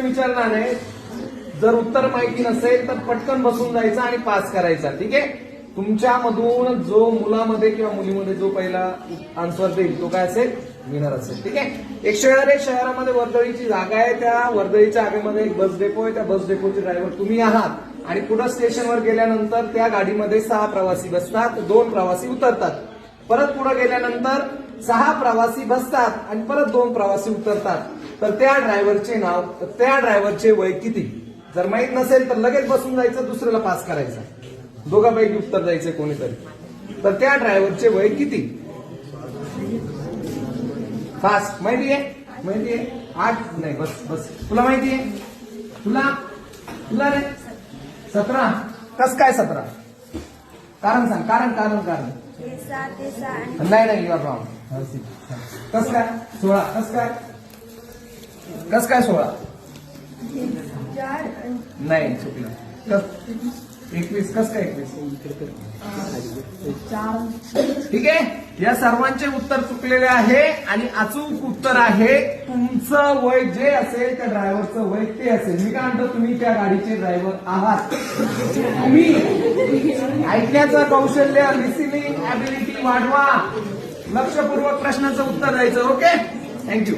विचारणार आहे. जर उत्तर माहिती नसेल तर पटकन बसून जायचं आणि पास करायचा. ठीक आहे. तुमच्यामधून जो मुलामध्ये किंवा मुलीमध्ये जो पहिला आन्सर देईल तो काय असेल, विनर असेल. ठीक आहे. एक शहर आहे, शहरामध्ये वर्दळीची जागा आहे. त्या वर्दळीच्या आगेमध्ये एक बस डेपो आहे. त्या बस डेपोचे ड्रायव्हर तुम्ही आहात आणि पुढे स्टेशनवर गेल्यानंतर त्या गाडीमध्ये 6 प्रवासी बसतात, 2 प्रवासी उतरतात. परत पुढे गेल्यानंतर 6 प्रवासी बसतात आणि परत 2 प्रवासी उतरतात. तर त्या ड्रायव्हरचे नाव, त्या ड्रायव्हरचे वय किती? जर माहित नसेल तर लगेच बसून जायचं, दुसऱ्याला पास करायचा. दोघांपैकी उत्तर द्यायचं कोणीतरी. तर त्या ड्रायव्हरचे वय किती? फास्ट. माहिती आहे? माहिती आहे? 8 नाही, बस बस. तुला माहिती आहे? तुला रे 17. कस काय 17? कारण सांग. कारण नाही, युआर रॉंग. कस काय 16? कस काय 16? नाही, चुकलं. 21. कस काय 21? ठीक आहे. या सर्वांचे उत्तर चुकलेले आहे आणि अचूक उत्तर आहे तुमचं वय जे असेल त्या ड्रायव्हरचं वय ते असेल. मी काय म्हणतो, तुम्ही त्या गाडीचे ड्रायव्हर आहात. तुम्ही ऐकण्याचं कौशल्य, लिसनिंग ऍबिलिटी वाढवा. लक्षपूर्वक प्रश्नाचं उत्तर द्यायचं. ओके. थँक्यू.